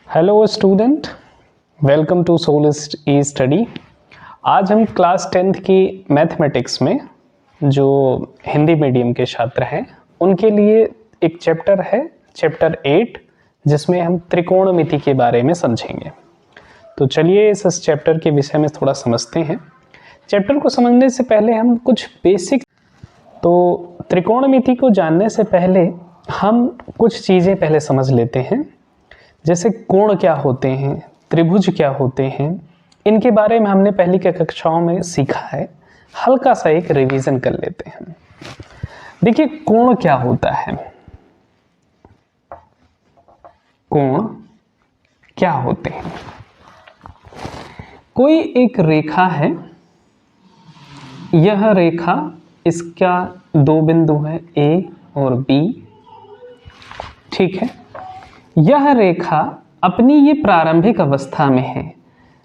Hello student, welcome to सोलिस्ट e study. आज हम क्लास 10th की मैथमेटिक्स में जो हिंदी मीडियम के छात्र हैं उनके लिए एक चैप्टर है, चैप्टर 8, जिसमें हम त्रिकोणमिति के बारे में समझेंगे। तो चलिए इस चैप्टर के विषय में थोड़ा समझते हैं। चैप्टर को समझने से पहले हम कुछ बेसिक, तो त्रिकोणमिति को जानने से पहले हम कुछ चीज़ें पहले समझ लेते हैं, जैसे कोण क्या होते हैं, त्रिभुज क्या होते हैं। इनके बारे में हमने पहली के कक्षाओं में सीखा है, हल्का सा एक रिवीजन कर लेते हैं। देखिए कोण क्या होता है, कोण क्या होते हैं। कोई एक रेखा है, यह रेखा, इसका दो बिंदु है A और B, ठीक है। यह रेखा अपनी ये प्रारंभिक अवस्था में है।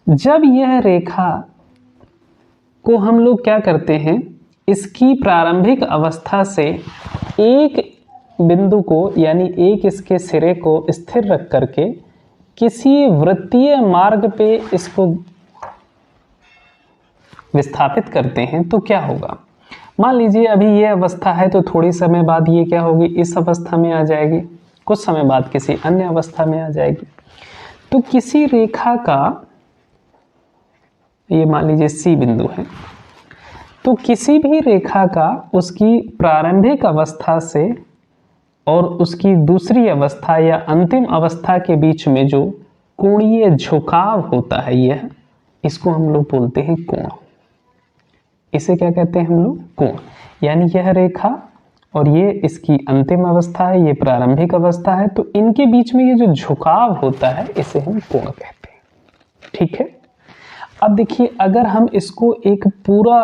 जब यह रेखा को हम लोग क्या करते हैं, इसकी प्रारंभिक अवस्था से एक बिंदु को यानी एक इसके सिरे को स्थिर रख करके किसी वृत्तीय मार्ग पे इसको विस्थापित करते हैं तो क्या होगा। मान लीजिए अभी ये अवस्था है तो थोड़ी समय बाद ये क्या होगी, इस अवस्था में आ जाएगी, कुछ समय बाद किसी अन्य अवस्था में आ जाएगी। तो किसी रेखा का, ये मान लीजिए C बिंदु है, तो किसी भी रेखा का उसकी प्रारंभिक अवस्था से और उसकी दूसरी अवस्था या अंतिम अवस्था के बीच में जो कोणीय झुकाव होता है, यह, इसको हम लोग बोलते हैं कोण। इसे क्या कहते हैं हम लोग, कोण। यानी यह रेखा और ये इसकी अंतिम अवस्था है, ये प्रारंभिक अवस्था है, तो इनके बीच में ये जो झुकाव होता है इसे हम कोण कहते हैं, ठीक है। अब देखिए अगर हम इसको एक पूरा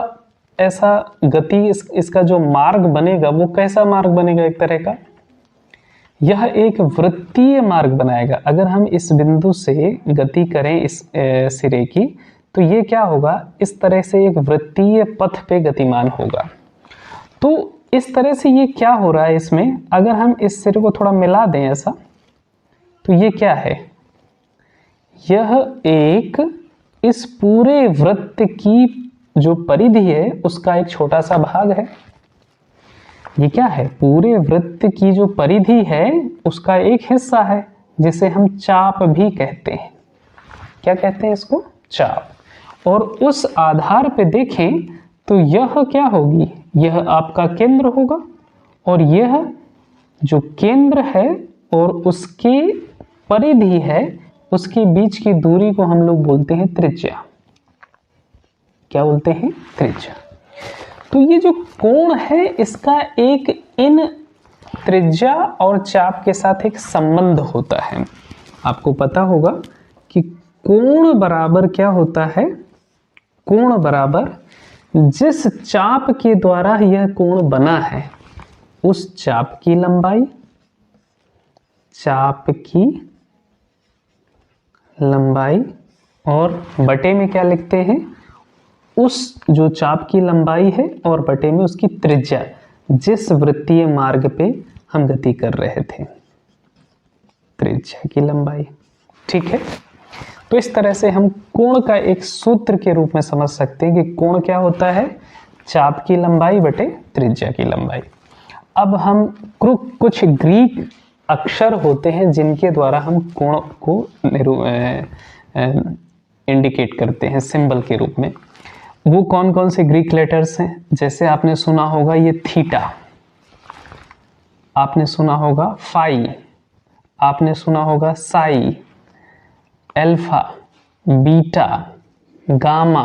ऐसा गति, इसका जो मार्ग बनेगा वो कैसा मार्ग बनेगा, एक तरह का यह एक वृत्तीय मार्ग बनाएगा। अगर हम इस बिंदु से गति करें इस सिरे की, तो ये क्या होगा, इस तरह से एक वृत्तीय पथ पे गतिमान होगा। तो इस तरह से ये क्या हो रहा है इसमें, अगर हम इस सिरे को थोड़ा मिला दें ऐसा, तो ये क्या है, यह एक इस पूरे वृत्त की जो परिधि है उसका एक छोटा सा भाग है। ये क्या है, पूरे वृत्त की जो परिधि है उसका एक हिस्सा है, जिसे हम चाप भी कहते हैं। क्या कहते हैं इसको, चाप। और उस आधार पे देखें तो यह क्या होगी, यह आपका केंद्र होगा, और यह जो केंद्र है और उसके परिधि है उसके बीच की दूरी को हम लोग बोलते हैं त्रिज्या। क्या बोलते हैं, त्रिज्या। तो ये जो कोण है इसका एक इन त्रिज्या और चाप के साथ एक संबंध होता है। आपको पता होगा कि कोण बराबर क्या होता है, कोण बराबर जिस चाप के द्वारा यह कोण बना है उस चाप की लंबाई, चाप की लंबाई, और बटे में क्या लिखते हैं, उस जो चाप की लंबाई है और बटे में उसकी त्रिज्या, जिस वृत्तीय मार्ग पे हम गति कर रहे थे, त्रिज्या की लंबाई, ठीक है। तो इस तरह से हम कोण का एक सूत्र के रूप में समझ सकते हैं कि कोण क्या होता है, चाप की लंबाई बटे त्रिज्या की लंबाई। अब हम कुछ ग्रीक अक्षर होते हैं जिनके द्वारा हम कोण को इंडिकेट करते हैं सिंबल के रूप में। वो कौन कौन से ग्रीक लेटर्स हैं, जैसे आपने सुना होगा ये थीटा, आपने सुना होगा फाई, आपने सुना होगा साई, अल्फा, बीटा, गामा।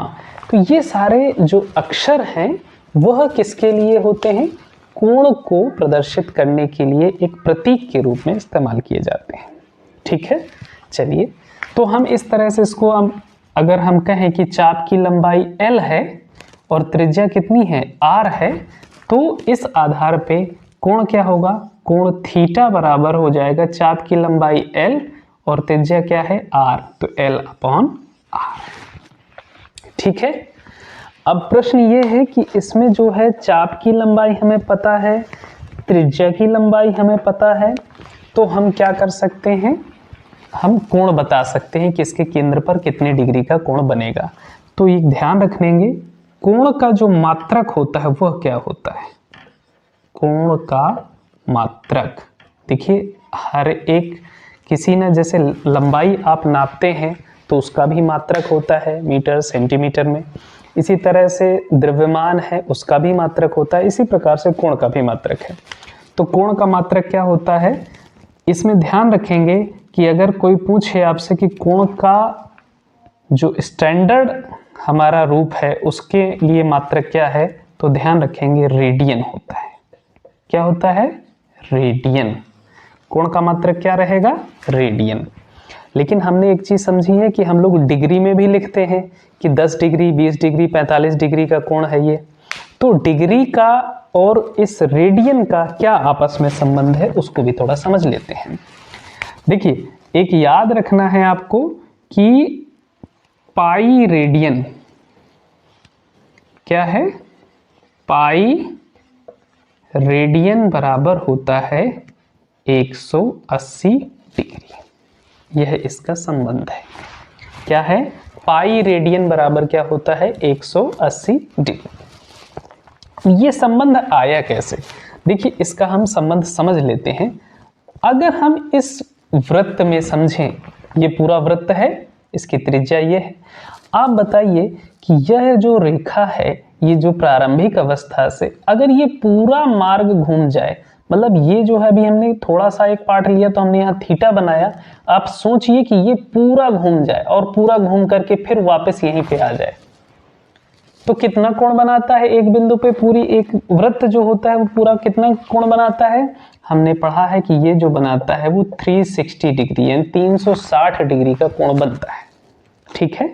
तो ये सारे जो अक्षर हैं वह किसके लिए होते हैं, कोण को प्रदर्शित करने के लिए एक प्रतीक के रूप में इस्तेमाल किए जाते हैं, ठीक है। चलिए, तो हम इस तरह से इसको अगर हम कहें कि चाप की लंबाई L है और त्रिज्या कितनी है, R है, तो इस आधार पे कोण क्या होगा, कोण थीटा बराबर हो जाएगा चाप की लंबाई L और त्रिज्या क्या है, R, तो L/R, ठीक है। अब प्रश्न ये है कि इसमें जो है चाप की लंबाई हमें पता है, त्रिज्या की लंबाई हमें पता है, तो हम क्या कर सकते हैं, हम कोण बता सकते हैं कि इसके केंद्र पर कितने डिग्री का कोण बनेगा। तो एक ध्यान रखेंगे, कोण का जो मात्रक होता है वह क्या होता है? कोण का मात्रक, देखिए हर एक किसी ने जैसे लंबाई आप नापते हैं तो उसका भी मात्रक होता है मीटर सेंटीमीटर में, इसी तरह से द्रव्यमान है उसका भी मात्रक होता है, इसी प्रकार से कोण का भी मात्रक है। तो कोण का मात्रक क्या होता है, इसमें ध्यान रखेंगे कि अगर कोई पूछे आपसे कि कोण का जो स्टैंडर्ड हमारा रूप है उसके लिए मात्रक क्या है, तो ध्यान रखेंगे रेडियन होता है। क्या होता है? रेडियन। कोण का मात्रक क्या रहेगा? रेडियन। लेकिन हमने एक चीज समझी है कि हम लोग डिग्री में भी लिखते हैं कि 10 डिग्री 20 डिग्री 45 डिग्री का कोण है ये। तो डिग्री का और इस रेडियन का क्या आपस में संबंध है उसको भी थोड़ा समझ लेते हैं। देखिए एक याद रखना है आपको कि पाई रेडियन क्या है? पाई रेडियन बराबर होता है 180 डिग्री। यह इसका संबंध है। क्या है? पाई रेडियन बराबर क्या होता है? 180 डिग्री। ये संबंध आया कैसे? देखिए इसका हम संबंध समझ लेते हैं। अगर हम इस वृत्त में समझें, ये पूरा वृत्त है, इसकी त्रिज्या ये है। आप बताइए कि यह जो रेखा है, ये जो प्रारंभिक अवस्था से अगर ये पूरा मार्ग घूम जाए, मतलब ये जो है अभी हमने थोड़ा सा एक पार्ट लिया तो हमने यहाँ थीटा बनाया, आप सोचिए कि ये पूरा घूम जाए और पूरा घूम करके फिर वापस यहीं पे आ जाए, तो कितना कोण बनाता है एक बिंदु पे? पूरी एक वृत्त जो होता है वो पूरा कितना कोण बनाता है? हमने पढ़ा है कि ये जो बनाता है वो 360 डिग्री यानी 360 डिग्री का कोण बनता है। ठीक है,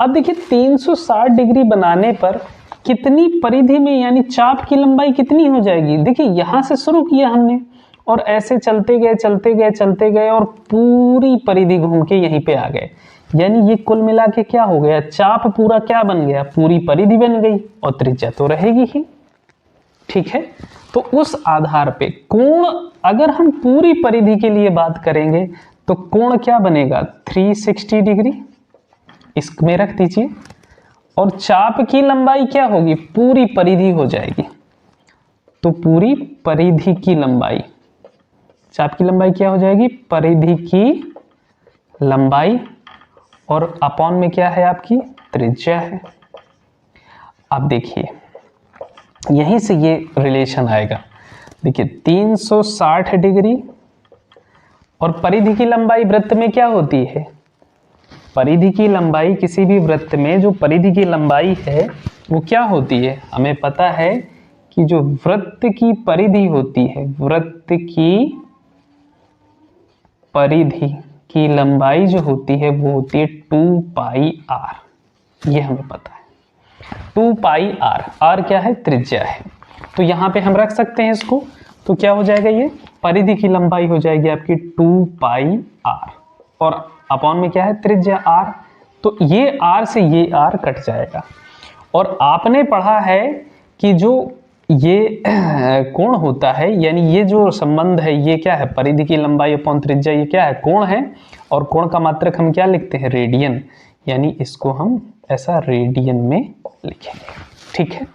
अब देखिए 360 डिग्री बनाने पर कितनी परिधि में यानी चाप की लंबाई कितनी हो जाएगी? देखिए यहां से शुरू किया हमने और ऐसे चलते गए चलते गए चलते गए और पूरी परिधि घूम के यहीं पे आ गए, यानी ये कुल मिला के क्या हो गया? चाप पूरा क्या बन गया? पूरी परिधि बन गई और त्रिज्या तो रहेगी ही। ठीक है, तो उस आधार पे कोण, अगर हम पूरी परिधि के लिए बात करेंगे तो कोण क्या बनेगा? 360 डिग्री इसमें रख दीजिए, और चाप की लंबाई क्या होगी? पूरी परिधि हो जाएगी। तो पूरी परिधि की लंबाई, चाप की लंबाई क्या हो जाएगी? परिधि की लंबाई, और अपॉन में क्या है? आपकी त्रिज्या है। अब देखिए यहीं से ये रिलेशन आएगा। देखिए 360 डिग्री और परिधि की लंबाई वृत्त में क्या होती है? परिधि की लंबाई किसी भी वृत्त में जो परिधि की लंबाई है वो क्या होती है? हमें पता है कि जो वृत्त की परिधि होती है, वृत्त की परिधि की लंबाई जो होती है वो होती है 2 पाई आर। ये हमें पता है 2 पाई आर। आर क्या है? त्रिज्या है। तो यहां पे हम रख सकते हैं इसको, तो क्या हो जाएगा? ये परिधि की लंबाई हो जाएगी आपकी 2 पाई आर, और अपॉन में क्या है? त्रिज्या आर। तो ये आर से ये आर कट जाएगा। और आपने पढ़ा है कि जो ये कोण होता है, यानी ये जो संबंध है ये क्या है? परिधि की लंबाई अपॉन त्रिज्या, ये क्या है? कोण है। और कोण का मात्रक हम क्या लिखते हैं? रेडियन, यानी इसको हम ऐसा रेडियन में लिखेंगे। ठीक है,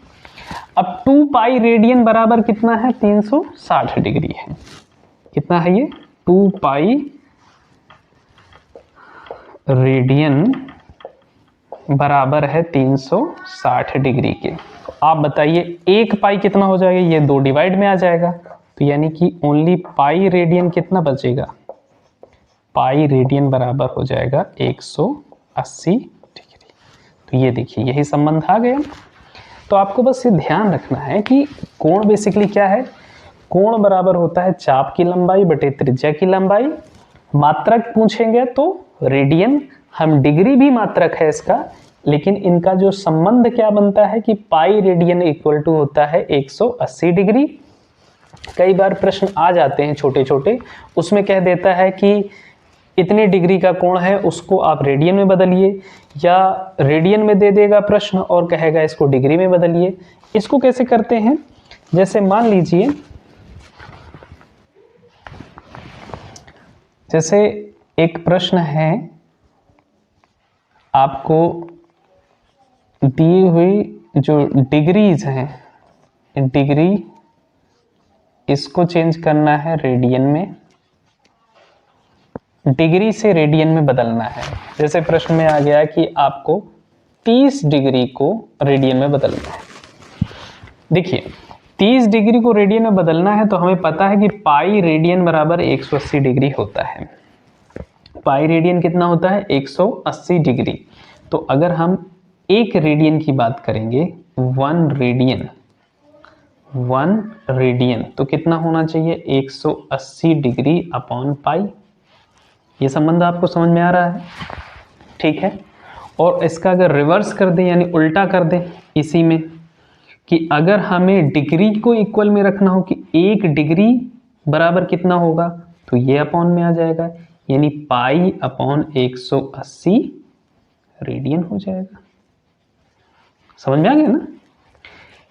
अब 2 पाई रेडियन बराबर कितना है? 360 डिग्री है। कितना है ये? 2 पाई रेडियन बराबर है 360 डिग्री के। तो आप बताइए 1 पाई कितना हो जाएगा? ये 2 डिवाइड में आ जाएगा, तो यानी कि ओनली पाई रेडियन कितना बचेगा? पाई रेडियन बराबर हो जाएगा 180 डिग्री। तो ये देखिए यही संबंध आ गया। तो आपको बस ये ध्यान रखना है कि कोण बेसिकली क्या है? कोण बराबर होता है चाप की लंबाई बटे त्रिज्या की लंबाई। मात्रक पूछेंगे तो रेडियन, हम डिग्री भी मात्रक है इसका, लेकिन इनका जो संबंध क्या बनता है कि पाई रेडियन इक्वल टू होता है 180 डिग्री। कई बार प्रश्न आ जाते हैं छोटे छोटे, उसमें कह देता है कि इतने डिग्री का कोण है, उसको आप रेडियन में बदलिए, या रेडियन में दे देगा प्रश्न और कहेगा इसको डिग्री में बदलिए। इसको कैसे करते हैं? जैसे मान लीजिए, जैसे एक प्रश्न है, आपको दी हुई जो डिग्रीज हैं, डिग्री इसको चेंज करना है रेडियन में, डिग्री से रेडियन में बदलना है। जैसे प्रश्न में आ गया कि आपको 30 डिग्री को रेडियन में बदलना है। देखिए 30 डिग्री को रेडियन में बदलना है तो हमें पता है कि पाई रेडियन बराबर 180 डिग्री होता है। पाई रेडियन कितना होता है? 180 डिग्री। तो अगर हम एक रेडियन की बात करेंगे, 1 रेडियन तो कितना होना चाहिए? 180 डिग्री अपॉन पाई। ये संबंध आपको समझ में आ रहा है? ठीक है। और इसका अगर रिवर्स कर दें यानी उल्टा कर दें इसी में, कि अगर हमें डिग्री को इक्वल में रखना हो कि 1 डिग्री बराबर कितना होगा, तो ये अपॉन में आ जाएगा, यानी पाई अपॉन 180 रेडियन हो जाएगा। समझ में आ गया ना?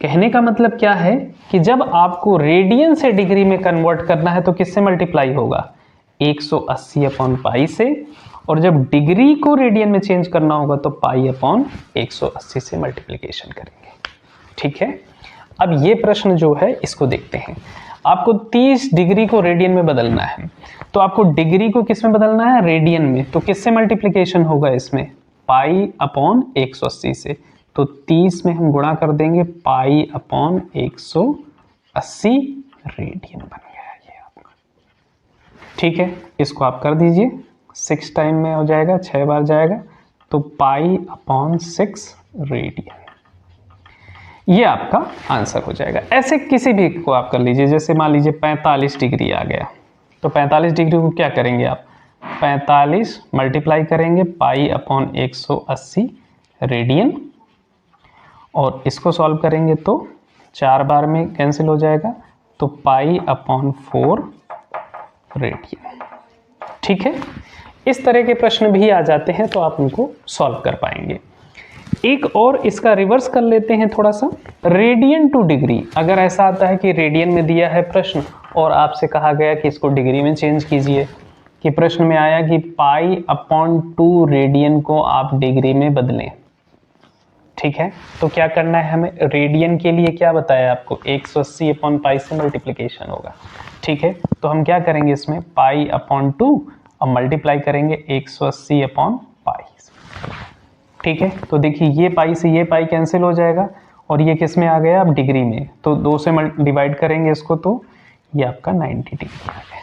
कहने का मतलब क्या है कि जब आपको रेडियन से डिग्री में कन्वर्ट करना है तो किससे मल्टीप्लाई होगा? 180 अपॉन पाई से। और जब डिग्री को रेडियन में चेंज करना होगा तो पाई अपॉन 180 से मल्टीप्लिकेशन करेंगे। ठीक है। अब ये प्रश्न जो है इसको देखते हैं। आपको 30 डिग्री को रेडियन में बदलना है, तो आपको डिग्री को किस में बदलना है? रेडियन में। तो किससे मल्टीप्लिकेशन होगा इसमें? पाई अपॉन 180 से। तो 30 में हम गुणा कर देंगे, पाई अपॉन 180 रेडियन बन गया ये आपका। ठीक है, इसको आप कर दीजिए, 6 टाइम में हो जाएगा, 6 बार जाएगा, तो पाई अपॉन 6 रेडियन, ये आपका आंसर हो जाएगा। ऐसे किसी भी को आप कर लीजिए। जैसे मान लीजिए 45 डिग्री आ गया, तो 45 डिग्री को क्या करेंगे आप? 45 मल्टीप्लाई करेंगे पाई अपॉन 180 रेडियन, और इसको सॉल्व करेंगे तो 4 बार में कैंसिल हो जाएगा, तो पाई अपॉन 4 रेडियन। ठीक है, इस तरह के प्रश्न भी आ जाते हैं तो आप उनको सॉल्व कर पाएंगे। एक और इसका रिवर्स कर लेते हैं थोड़ा सा, रेडियन टू डिग्री। अगर ऐसा आता है कि रेडियन में दिया है प्रश्न और आपसे कहा गया कि इसको डिग्री में चेंज कीजिए, कि प्रश्न में आया कि पाई अपॉन 2 रेडियन को आप डिग्री में बदलें। ठीक है, तो क्या करना है हमें? रेडियन के लिए क्या बताया आपको? 180 अपॉन पाई से मल्टीप्लिकेशन होगा। ठीक है, तो हम क्या करेंगे इसमें? पाई अपॉन 2 और मल्टीप्लाई करेंगे 180 अपॉन पाई। ठीक है, तो देखिए ये पाई से ये पाई कैंसिल हो जाएगा और ये किस में आ गया? अब डिग्री में। तो 2 से डिवाइड करेंगे इसको, तो ये आपका 90 डिग्री आ गया।